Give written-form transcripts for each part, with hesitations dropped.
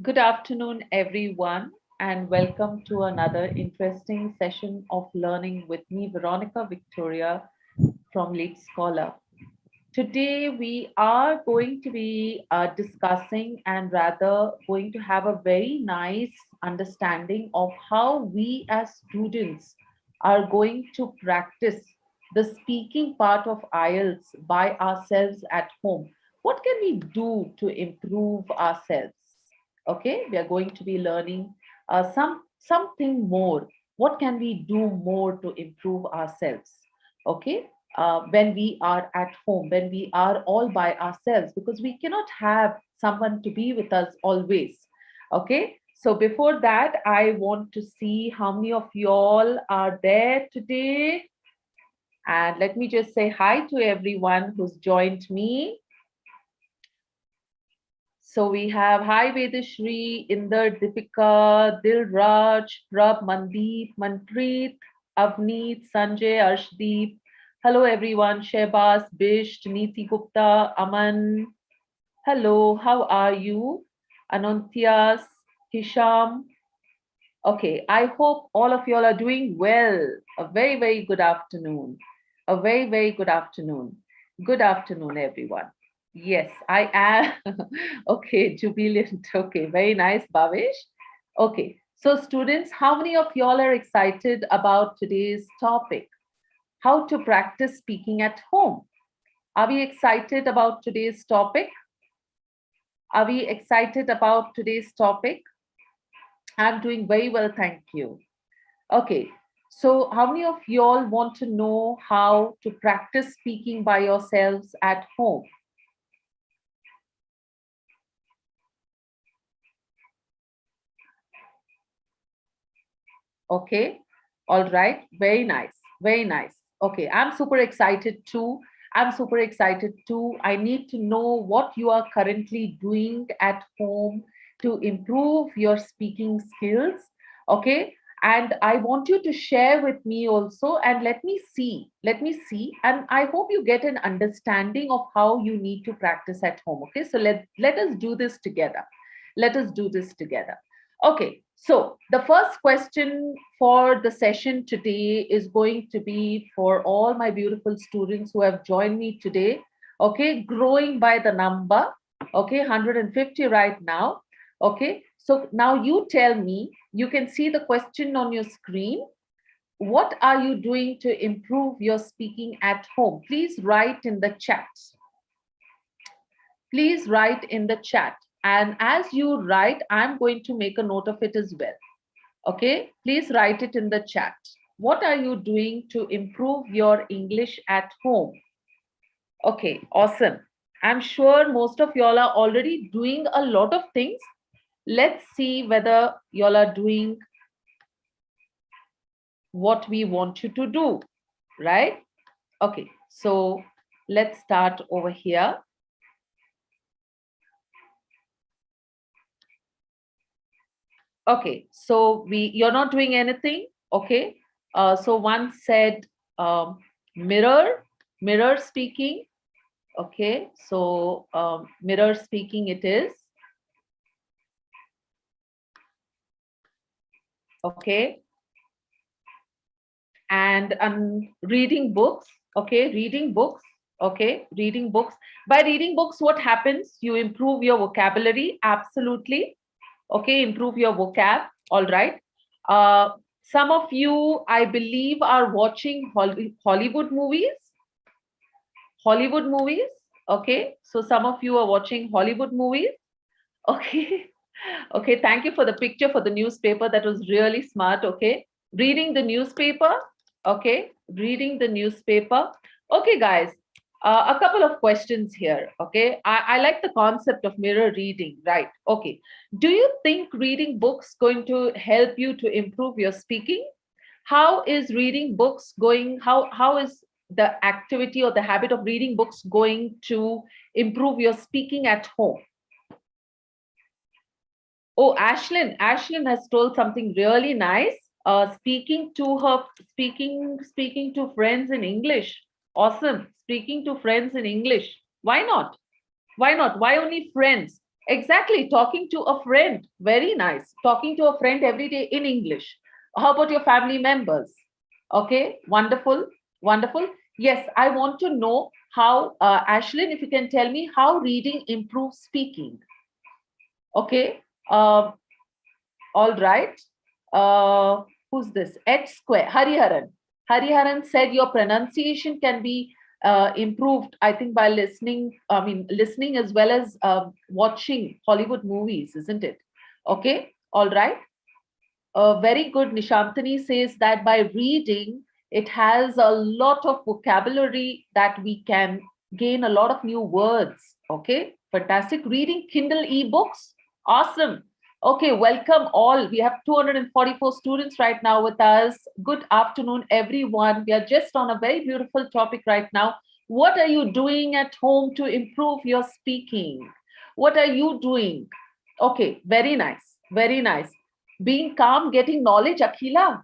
Good afternoon, everyone, and welcome to another interesting session of learning with me, Veronica Victoria from LeapScholar. Today, we are going to be discussing and rather going to have a very nice understanding of how we as students are going to practice the speaking part of IELTS by ourselves at home. What can we do to improve ourselves? Okay, we are going to be learning something more. What can we do more to improve ourselves? Okay, when we are at home, when we are all by ourselves, because we cannot have someone to be with us always. Okay, so before that, I want to see how many of y'all are there today. And let me just say hi to everyone who's joined me. So we have hi Vedashri, Inder, Deepika, Dilraj, Prab, Mandeep, Manpreet, Avneet, Sanjay, Arshdeep. Hello everyone, Shehbaz, Bisht, Neeti Gupta, Aman. Hello, how are you? Anantias, Hisham. Okay, I hope all of you all are doing well. A very, very good afternoon. A very, very good afternoon. Good afternoon, everyone. Yes, I am. Okay, jubilant. Okay, very nice, Bhavesh. Okay, so students, how many of y'all are excited about today's topic? How to practice speaking at home. Are we excited about today's topic? Are we excited about today's topic? I'm doing very well, thank you. Okay, so how many of y'all want to know how to practice speaking by yourselves at home? Okay, all right, very nice, very nice. Okay, I'm super excited too. I'm super excited too. I need to know what you are currently doing at home to improve your speaking skills. Okay, and I want you to share with me also, and let me see, and I hope you get an understanding of how you need to practice at home. Okay, so let us do this together. Let us do this together. Okay, so the first question for the session today is going to be for all my beautiful students who have joined me today. Okay, growing by the number. Okay, 150 right now. Okay, so now you tell me, you can see the question on your screen. What are you doing to improve your speaking at home? Please write in the chat. Please write in the chat. And as you write, I'm going to make a note of it as well. Okay, please write it in the chat. What are you doing to improve your English at home? Okay, awesome. I'm sure most of y'all are already doing a lot of things. Let's see whether y'all are doing what we want you to do, right? Okay, so let's start over here. Okay, so you're not doing anything. Okay, so one said mirror speaking. Okay, so mirror speaking it is. Okay, and reading books. Okay, reading books. Okay, reading books. By reading books, what happens? You improve your vocabulary. Absolutely. Okay, improve your vocab. All right. Some of you, I believe, are watching Hollywood movies. Hollywood movies. Okay, so some of you are watching Hollywood movies. Okay. Okay, thank you for the picture for the newspaper. That was really smart. Okay, reading the newspaper. Okay, reading the newspaper. Okay, guys, a couple of questions here. Okay, I like the concept of mirror reading, right? Okay, do you think reading books going to help you to improve your speaking? How is reading books going? How is the activity or the habit of reading books going to improve your speaking at home? Oh, Ashlyn has told something really nice. Speaking to friends in English. Awesome. Speaking to friends in English. Why not? Why not? Why only friends? Exactly. Talking to a friend. Very nice. Talking to a friend every day in English. How about your family members? Okay. Wonderful. Wonderful. Yes, I want to know how, Ashlyn, if you can tell me how reading improves speaking. Okay. All right. Who's this? Ed Square. Hariharan. Hariharan said your pronunciation can be improved, I think, by listening. I mean, listening as well as watching Hollywood movies, isn't it? Okay. All right. Very good. Nishantani says that by reading, it has a lot of vocabulary that we can gain a lot of new words. Okay, fantastic. Reading Kindle ebooks. Awesome. Okay, welcome all. We have 244 students right now with us. Good afternoon, everyone. We are just on a very beautiful topic right now. What are you doing at home to improve your speaking? What are you doing? Okay, very nice. Very nice. Being calm, getting knowledge, Akila.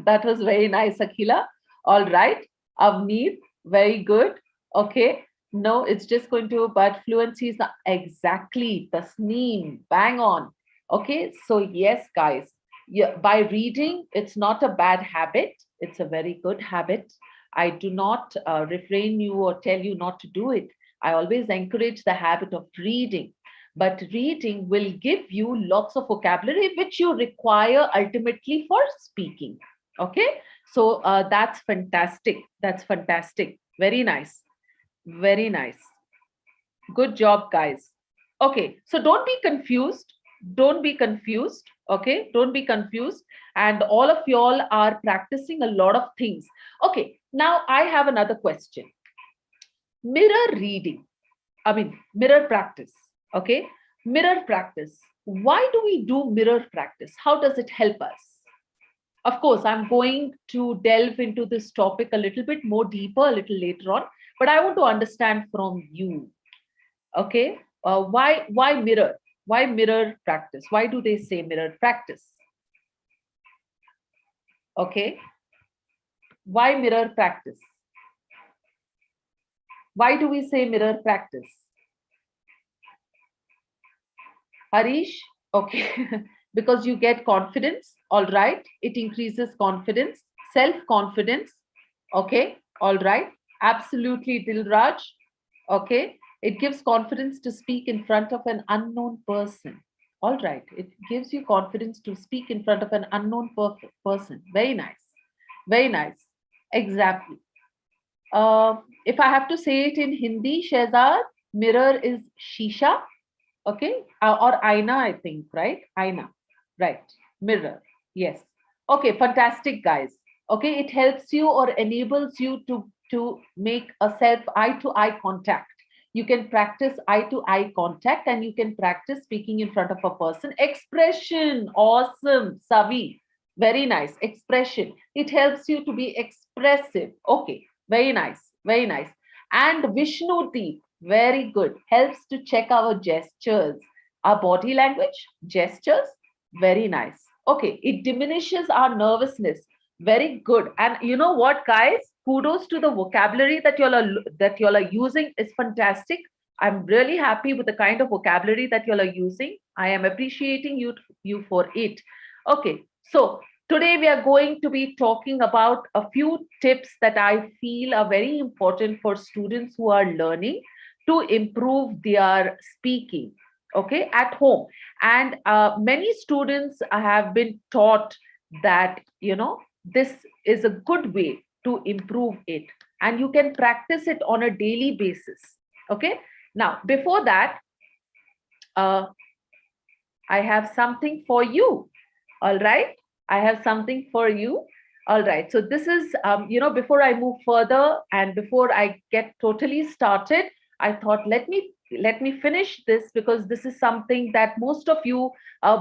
That was very nice, Akila. All right. Avneet, very good. Okay. No, it's just going to, but fluency is not exactly the sneem, bang on. Okay. So, yes, guys, yeah, by reading, it's not a bad habit. It's a very good habit. I do not refrain you or tell you not to do it. I always encourage the habit of reading, but reading will give you lots of vocabulary which you require ultimately for speaking. Okay, so that's fantastic. That's fantastic. Very nice. Very nice. Good job, guys. Okay, so don't be confused. Don't be confused. Okay, don't be confused. And all of y'all are practicing a lot of things. Okay, now I have another question. Mirror reading. I mean, mirror practice. Okay. Mirror practice. Why do we do mirror practice? How does it help us? Of course, I'm going to delve into this topic a little bit more deeper a little later on, but I want to understand from you. Okay. Why mirror? Why mirror practice? Why do they say mirror practice? Okay. Why mirror practice? Why do we say mirror practice? Harish, okay, because you get confidence. All right, it increases confidence, self confidence. Okay, all right, absolutely, Dilraj. Okay, it gives confidence to speak in front of an unknown person. All right, it gives you confidence to speak in front of an unknown person. Very nice, very nice. Exactly. If I have to say it in Hindi, Shehzad, mirror is shisha. Okay, or aina, I think, right? Aina, right? Mirror. Yes. Okay, fantastic, guys. Okay, it helps you or enables you to make a self eye to eye contact. You can practice eye to eye contact, and you can practice speaking in front of a person. Expression. Awesome, Savi. Very nice. Expression. It helps you to be expressive. Okay, very nice. Very nice. And Vishnu Deep, very good. Helps to check our gestures, our body language, gestures. Very nice. Okay, it diminishes our nervousness. Very good. And you know what, guys? Kudos to the vocabulary that y'all are using is fantastic. I'm really happy with the kind of vocabulary that y'all are using. I am appreciating you for it. Okay, so today we are going to be talking about a few tips that I feel are very important for students who are learning to improve their speaking, okay, at home. And many students have been taught that, this is a good way to improve it, and you can practice it on a daily basis. Okay, now before that, uh, I have something for you. All right, I have something for you. All right, so this is, before I move further and before I get totally started, I thought let me finish this, because this is something that most of you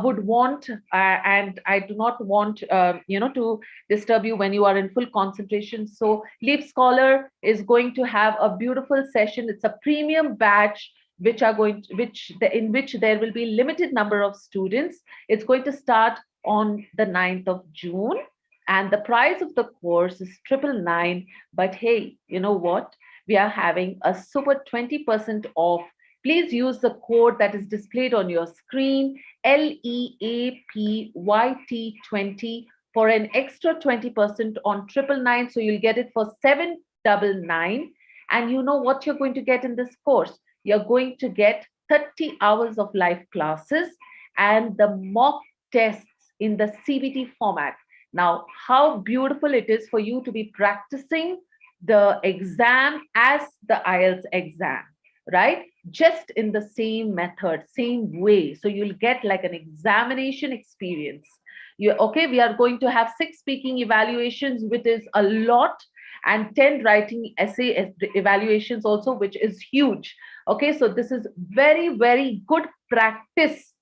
would want, and I do not want to disturb you when you are in full concentration. So LeapScholar is going to have a beautiful session. It's a premium batch which are going to, in which there will be limited number of students. It's going to start on the 9th of June, and the price of the course is 999. But hey, you know what, we are having a super 20% off Please use the code that is displayed on your screen, LEAPYT20, for an extra 20% on 999. So you'll get it for 799. And you know what you're going to get in this course? You're going to get 30 hours of live classes and the mock tests in the CBT format. Now, how beautiful it is for you to be practicing the exam as the IELTS exam, right? Just in the same method, same way. So you'll get like an examination experience. Okay, we are going to have 6 speaking evaluations, which is a lot, and 10 writing essay evaluations also, which is huge. Okay, so this is very, very good practice.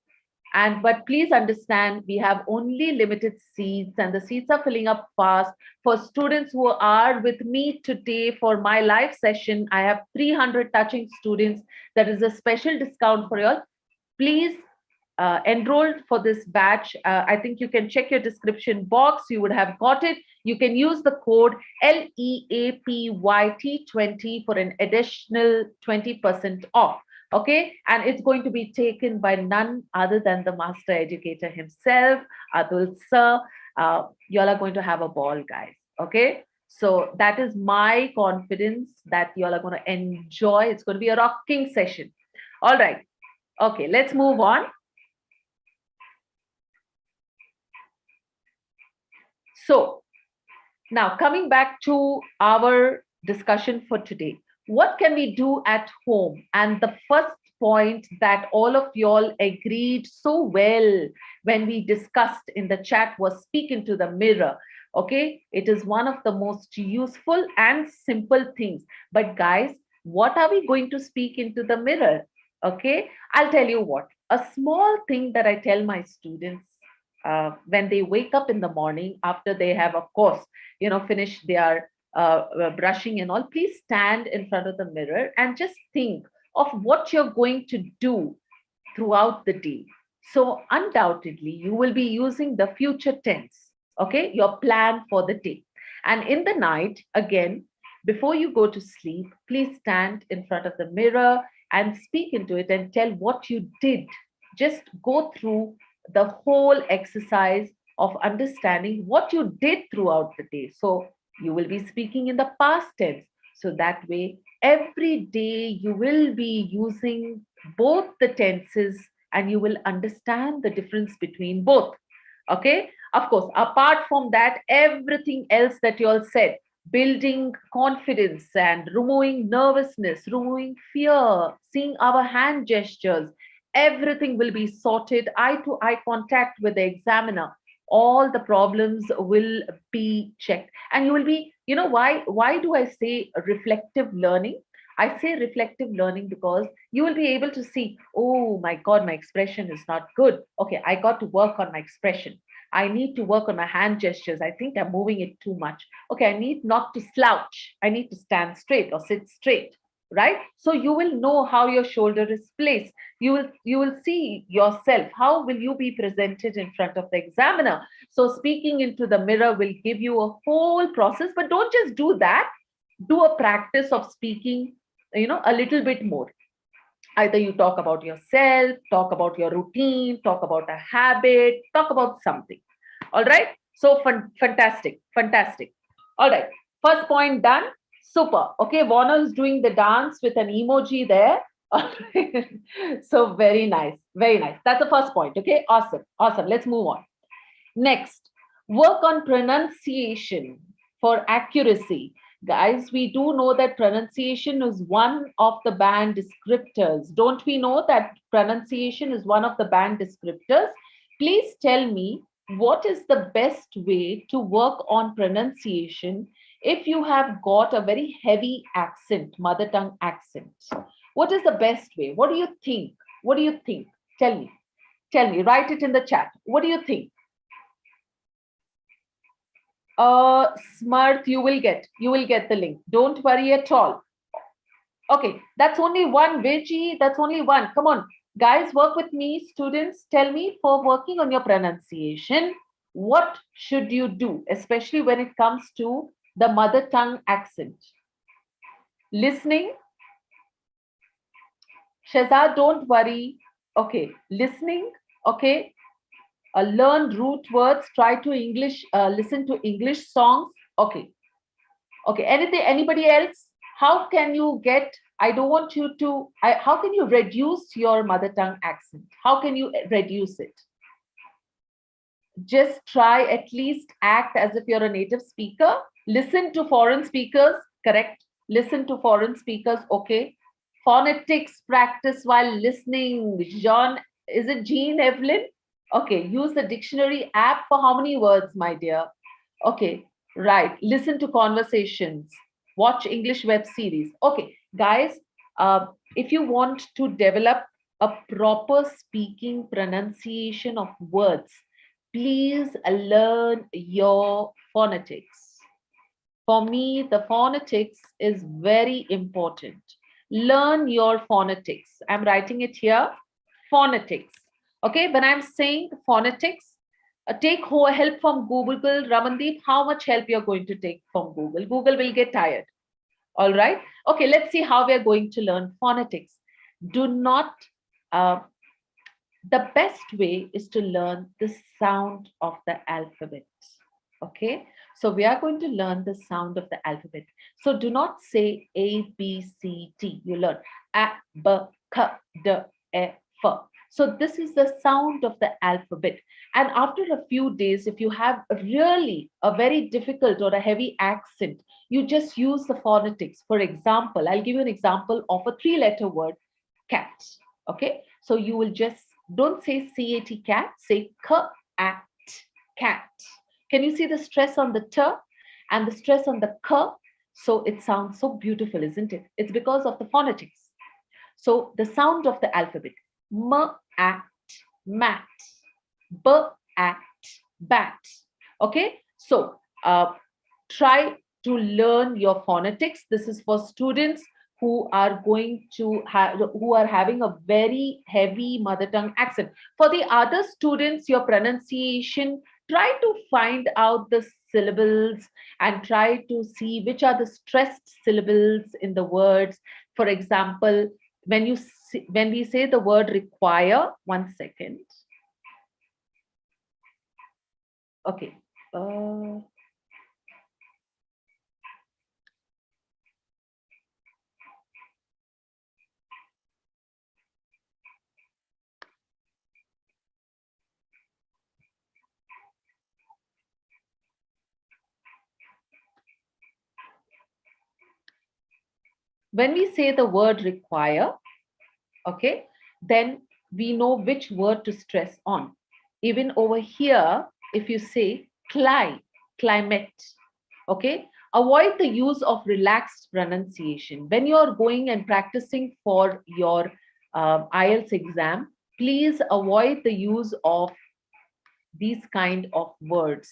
And but please understand, we have only limited seats and the seats are filling up fast. For students who are with me today for my live session, I have 300 touching students. That is a special discount for you all. Please enroll for this batch. I think you can check your description box. You would have got it. You can use the code LEAPYT20 for an additional 20% off. Okay, and it's going to be taken by none other than the master educator himself, Atul sir. Y'all are going to have a ball, guys. Okay, so that is my confidence that y'all are going to enjoy. It's going to be a rocking session. All right. Okay, let's move on. So now coming back to our discussion for today, what can we do at home? And the first point that all of y'all agreed so well when we discussed in the chat was speak into the mirror. Okay, it is one of the most useful and simple things. But guys, what are we going to speak into the mirror? Okay, I'll tell you what, a small thing that I tell my students when they wake up in the morning after they have, of course, finished their brushing and all, please stand in front of the mirror and just think of what you're going to do throughout the day. So undoubtedly, you will be using the future tense, okay, your plan for the day. And in the night, again, before you go to sleep, please stand in front of the mirror and speak into it and tell what you did. Just go through the whole exercise of understanding what you did throughout the day. So you will be speaking in the past tense. So that way, every day you will be using both the tenses and you will understand the difference between both. Okay. Of course, apart from that, everything else that you all said, building confidence and removing nervousness, removing fear, seeing our hand gestures, everything will be sorted, eye to eye contact with the examiner. All the problems will be checked. And you will be, why do I say reflective learning? I say reflective learning because you will be able to see, oh my God, my expression is not good. Okay, I got to work on my expression. I need to work on my hand gestures. I think I'm moving it too much. Okay, I need not to slouch. I need to stand straight or sit straight, right? So you will know how your shoulder is placed. You will see yourself. How will you be presented in front of the examiner? So speaking into the mirror will give you a whole process, but don't just do that. Do a practice of speaking, a little bit more. Either you talk about yourself, talk about your routine, talk about a habit, talk about something. All right. So fantastic. All right. First point done. Super. Okay. Warner is doing the dance with an emoji there. So very nice. Very nice. That's the first point. Okay. Awesome. Let's move on. Next, work on pronunciation for accuracy. Guys, we do know that pronunciation is one of the band descriptors. Don't we know that pronunciation is one of the band descriptors? Please tell me, what is the best way to work on pronunciation if you have got a very heavy accent, mother tongue accent? What is the best way? What do you think? Tell me, write it in the chat. What do you think? Smarth, you will get the link. Don't worry at all. Okay, that's only one, Veggie. That's only one. Come on, guys, work with me. Students, tell me, for working on your pronunciation, what should you do, especially when it comes to the mother tongue accent? Listening, Shazad, don't worry. Okay, listening. Okay, learn root words. Try to listen to English songs. Okay, okay. Anything? Anybody else? How can you get? I don't want you to. How can you reduce your mother tongue accent? How can you reduce it? Just try, at least act as if you're a native speaker. Listen to foreign speakers. Correct. Listen to foreign speakers. Okay. Phonetics practice while listening. John, is it Jean Evelyn? Okay. Use the dictionary app for how many words, my dear? Okay. Right. Listen to conversations. Watch English web series. Okay. Guys, if you want to develop a proper speaking pronunciation of words, please learn your phonetics. For me, the phonetics is very important. Learn your phonetics. I'm writing it here, phonetics. Okay, when I'm saying phonetics, take help from Google. Ramandeep, how much help you're going to take from Google? Google will get tired. All right. Okay, let's see how we're going to learn phonetics. Do not uh, the best way is to learn the sound of the alphabet. Okay, so we are going to learn the sound of the alphabet. So do not say A, B, C, D. You learn A, B, K, D, E, F. So this is the sound of the alphabet. And after a few days, if you have really a very difficult or a heavy accent, you just use the phonetics. For example, I'll give you an example of a three-letter word, cat. Okay, so you will just don't say cat, cat, say cat, cat. Can you see the stress on the t and the stress on the k? So it sounds so beautiful, isn't it? It's because of the phonetics. So the sound of the alphabet: m at mat, b at bat. Okay, so try to learn your phonetics. This is for students who are going to have, who are having a very heavy mother tongue accent. For the other students, your pronunciation, try to find out the syllables and try to see which are the stressed syllables in the words. For example, when we say the word require, 1 second. Okay. When we say the word require, okay, then we know which word to stress on. Even over here, if you say climate, okay, avoid the use of relaxed pronunciation. When you're going and practicing for your IELTS exam, please avoid the use of these kind of words.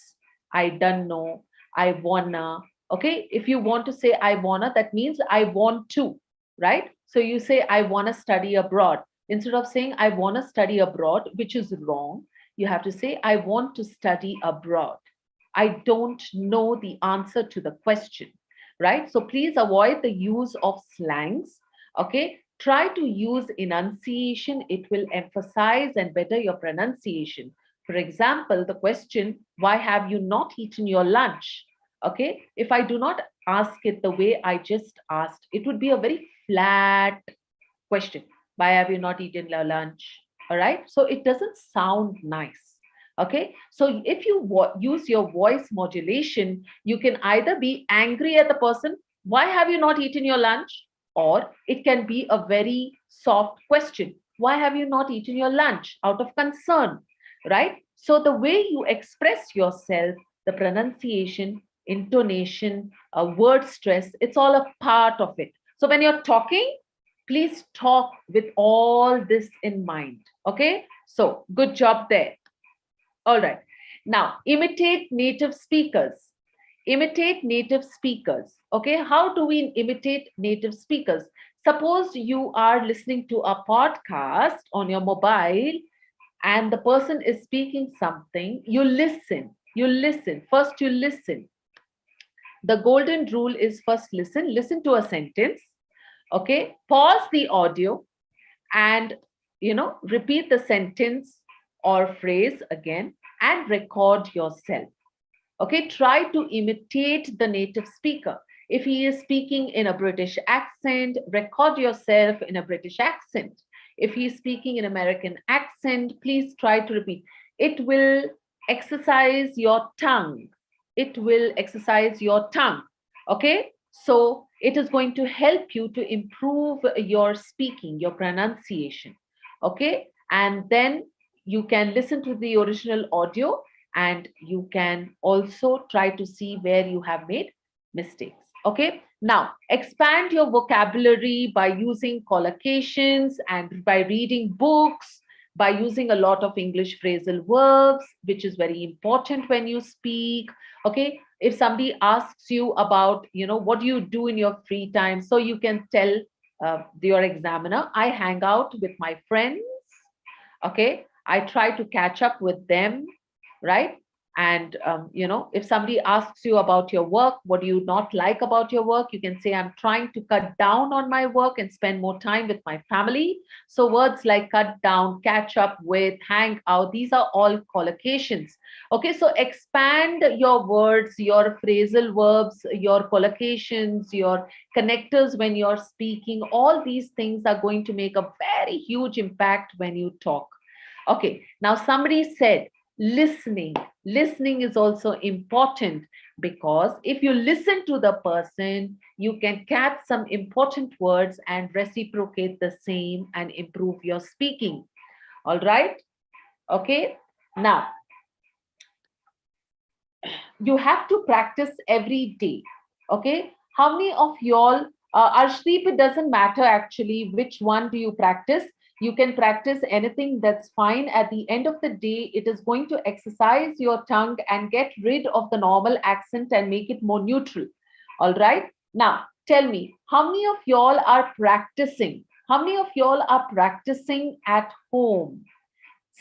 I don't know, I wanna. Okay, if you want to say I wanna, that means I want to, right? So you say I wanna study abroad. Instead of saying I wanna study abroad, which is wrong, you have to say I want to study abroad. I don't know the answer to the question, right? So please avoid the use of slangs. Okay, try to use enunciation. It will emphasize and better your pronunciation. For example, the question, why have you not eaten your lunch? Okay, if I do not ask it the way I just asked, it would be a very flat question. Why have you not eaten your lunch? All right, so it doesn't sound nice. Okay, so if you use your voice modulation, you can either be angry at the person, why have you not eaten your lunch? Or it can be a very soft question, why have you not eaten your lunch? Out of concern, right? So the way you express yourself, the pronunciation, intonation, word stress, it's all a part of it. So when you're talking, please talk with all this in mind. Okay, so good job there. All right, now imitate native speakers. Imitate native speakers. Okay, how do we imitate native speakers? Suppose you are listening to a podcast on your mobile and the person is speaking something, you listen. You listen. First, you listen. The golden rule is first listen. Listen to a sentence. Okay, pause the audio and, repeat the sentence or phrase again and record yourself. Okay, try to imitate the native speaker. If he is speaking in a British accent, record yourself in a British accent. If he's speaking in American accent, please try to repeat. It will exercise your tongue. It will exercise your tongue. Okay, so it is going to help you to improve your speaking, your pronunciation. Okay, and then you can listen to the original audio, and you can also try to see where you have made mistakes. Okay, now expand your vocabulary by using collocations and by reading books, by using a lot of English phrasal verbs, which is very important when you speak. Okay, if somebody asks you about, what do you do in your free time, so you can tell your examiner, I hang out with my friends. Okay, I try to catch up with them, right? And if somebody asks you about your work, what do you not like about your work, you can say, I'm trying to cut down on my work and spend more time with my family. So words like cut down, catch up with, hang out, these are all collocations. Okay, so expand your words, your phrasal verbs, your collocations, your connectors when you're speaking. All these things are going to make a very huge impact when you talk. Okay, now somebody said listening. Listening is also important, because if you listen to the person, you can catch some important words and reciprocate the same and improve your speaking. All right. Okay. Now, you have to practice every day. Okay. How many of y'all, Arshdeep, it doesn't matter actually which one do you practice. You can practice anything, that's fine. At the end of the day, it is going to exercise your tongue and get rid of the normal accent and make it more neutral. All right. Now, tell me, how many of y'all are practicing? How many of y'all are practicing at home?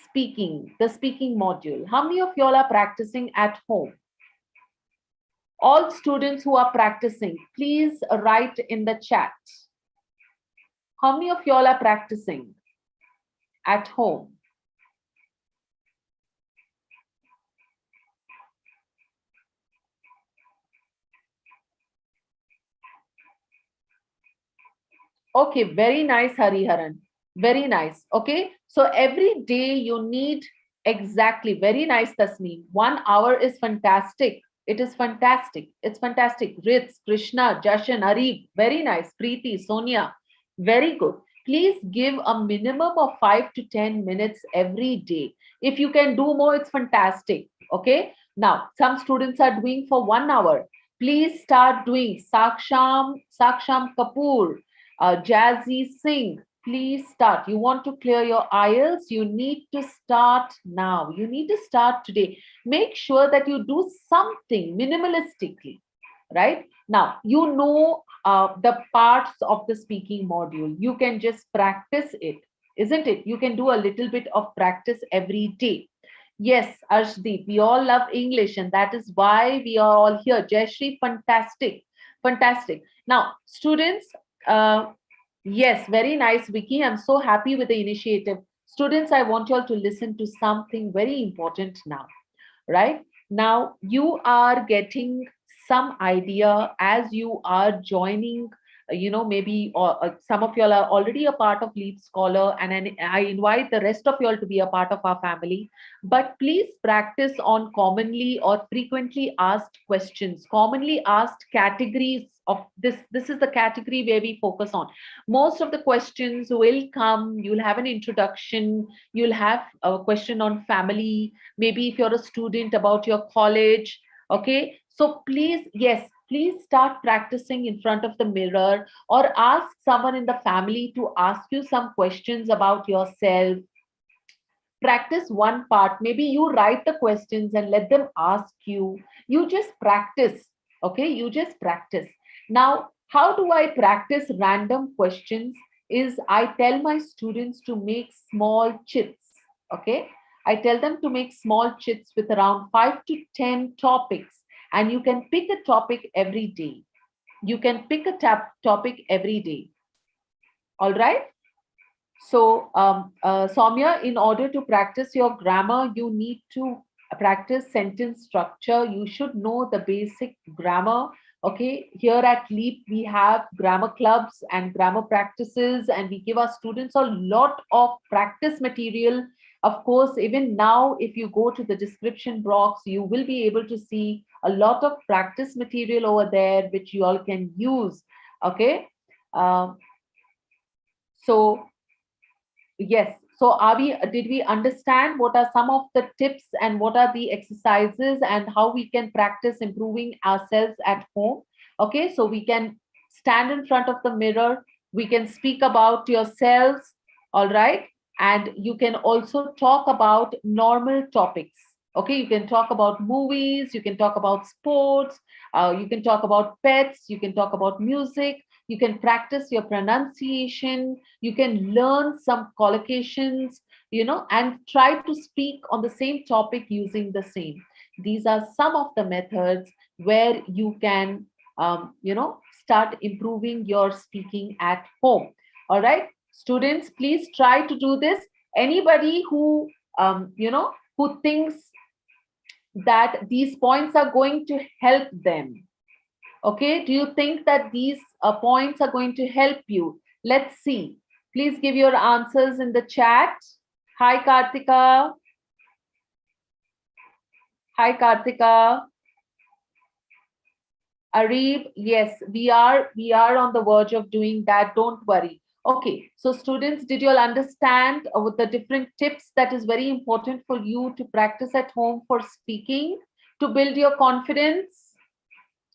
Speaking, the speaking module. How many of y'all are practicing at home? All students who are practicing, please write in the chat. How many of y'all are practicing at home? Okay, very nice, Hariharan. Very nice. Okay, so every day you need, exactly, very nice, Tasneem. 1 hour is fantastic. It is fantastic. It's fantastic. Ritz, Krishna, Jashan, Arif, very nice. Preeti, Sonia, very good. Please give a minimum of 5 to 10 minutes every day. If you can do more, it's fantastic. Okay. Now, some students are doing for 1 hour. Please start doing. Saksham Kapoor, Jazzy Singh, please start. You want to clear your IELTS, you need to start now. You need to start today. Make sure that you do something minimalistically, right? Now, the parts of the speaking module. You can just practice it, isn't it? You can do a little bit of practice every day. Yes, Arshdeep, we all love English, and that is why we are all here. Jayashree, fantastic, fantastic. Now, students, yes, very nice, Vicky. I'm so happy with the initiative. Students, I want you all to listen to something very important now, right? Now, you are getting some idea as you are joining, maybe some of y'all are already a part of LeapScholar, and I invite the rest of y'all to be a part of our family. But please practice on commonly or frequently asked questions, commonly asked categories of this. This is the category where we focus on. Most of the questions will come, you'll have an introduction, you'll have a question on family, maybe if you're a student about your college. Okay, so please, yes, please start practicing in front of the mirror, or ask someone in the family to ask you some questions about yourself. Practice one part. Maybe you write the questions and let them ask you. You just practice. Okay, you just practice. Now, how do I practice random questions? Is I tell my students to make small chits. Okay, I tell them to make small chits with around 5 to 10 topics, and you can pick a topic every day. You can pick a topic every day. All right. So, Soumya, in order to practice your grammar, you need to practice sentence structure. You should know the basic grammar. Okay, here at Leap, we have grammar clubs and grammar practices, and we give our students a lot of practice material. Of course, even now, if you go to the description box, you will be able to see a lot of practice material over there, which you all can use. Okay. Um, so, yes. So did we understand what are some of the tips and what are the exercises and how we can practice improving ourselves at home? Okay, so we can stand in front of the mirror, we can speak about yourselves, all right? And you can also talk about normal topics. Okay, you can talk about movies, you can talk about sports, you can talk about pets, you can talk about music, you can practice your pronunciation, you can learn some collocations, and try to speak on the same topic using the same. These are some of the methods where you can start improving your speaking at home. All right, students, please try to do this. Anybody who thinks that these points are going to help them, okay, do you think that these points are going to help you? Let's see. Please give your answers in the chat. Hi, Kartika. Hi, Kartika. Arif, yes, we are on the verge of doing that. Don't worry. Okay, so students, did you all understand with the different tips that is very important for you to practice at home for speaking to build your confidence?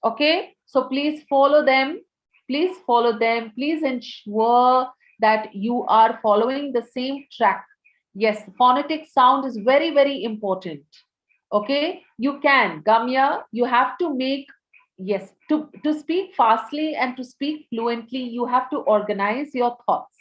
Okay, so please follow them. Please follow them. Please ensure that you are following the same track. Yes, phonetic sound is very, very important. Okay, you can, Gamya, you have to make, yes, to speak fastly and to speak fluently, you have to organize your thoughts.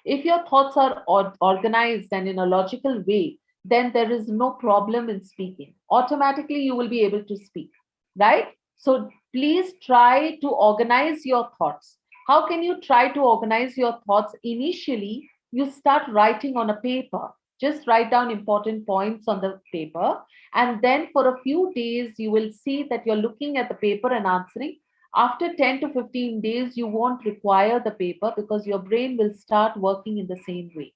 If your thoughts are organized and in a logical way, then there is no problem in speaking. Automatically, you will be able to speak, right? So please try to organize your thoughts. How can you try to organize your thoughts? Initially, you start writing on a paper. Just write down important points on the paper. And then for a few days, you will see that you're looking at the paper and answering. After 10 to 15 days, you won't require the paper because your brain will start working in the same way.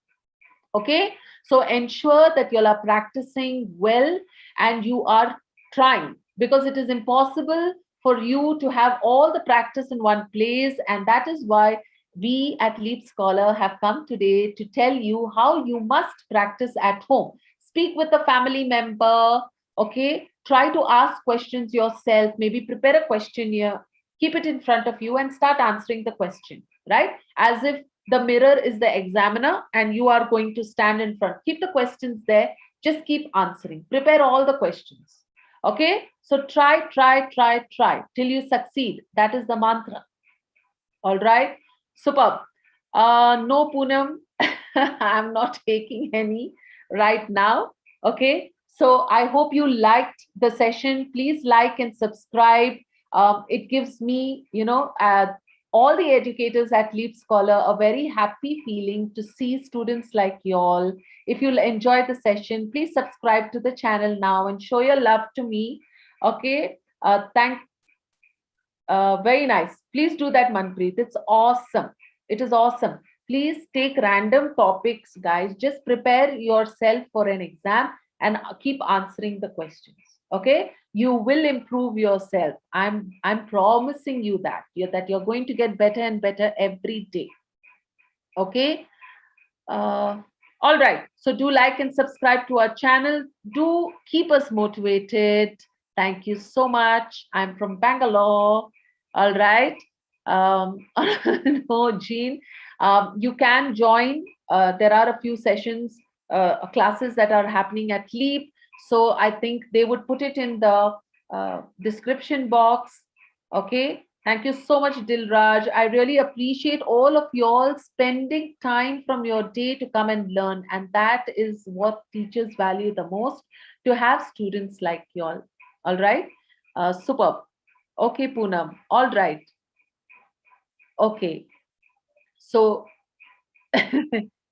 Okay, so ensure that you are practicing well and you are trying, because it is impossible for you to have all the practice in one place. And that is why we at LeapScholar have come today to tell you how you must practice at home. Speak with a family member. Okay, try to ask questions yourself, maybe prepare a questionnaire, keep it in front of you and start answering the question, right? As if the mirror is the examiner and you are going to stand in front. Keep the questions there, just keep answering, prepare all the questions. Okay, so try till you succeed. That is the mantra. All right, superb. No, Poonam, I'm not taking any right now. Okay, so I hope you liked the session. Please like and subscribe. It gives me, all the educators at Leap Scholar a very happy feeling to see students like y'all. If you enjoy the session, please subscribe to the channel now and show your love to me. Okay, very nice. Please do that, Manpreet. It's awesome. It is awesome. Please take random topics, guys. Just prepare yourself for an exam and keep answering the questions. Okay, you will improve yourself. I'm promising you that you're going to get better and better every day. Okay. All right. So do like and subscribe to our channel. Do keep us motivated. Thank you so much. I'm from Bangalore. All right. No, Jean, you can join. There are a few sessions, classes that are happening at Leap. So I think they would put it in the description box. Okay. Thank you so much, Dilraj. I really appreciate all of y'all spending time from your day to come and learn. And that is what teachers value the most, to have students like y'all. All right. Superb. Okay, Poonam. All right. Okay. So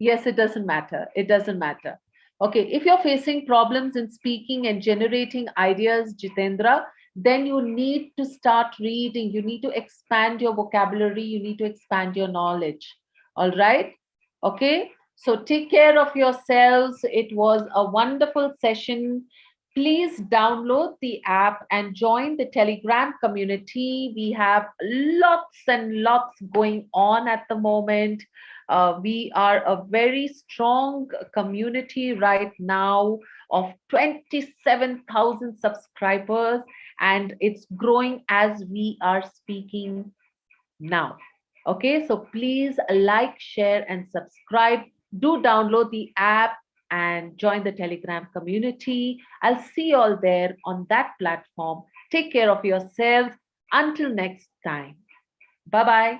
Yes, it doesn't matter. It doesn't matter. Okay, if you're facing problems in speaking and generating ideas, Jitendra, then you need to start reading. You need to expand your vocabulary. You need to expand your knowledge. All right. Okay. So take care of yourselves. It was a wonderful session. Please download the app and join the Telegram community. We have lots and lots going on at the moment. We are a very strong community right now of 27,000 subscribers, and it's growing as we are speaking now. Okay, so please like, share, and subscribe. Do download the app and join the Telegram community. I'll see you all there on that platform. Take care of yourselves. Until next time. Bye bye.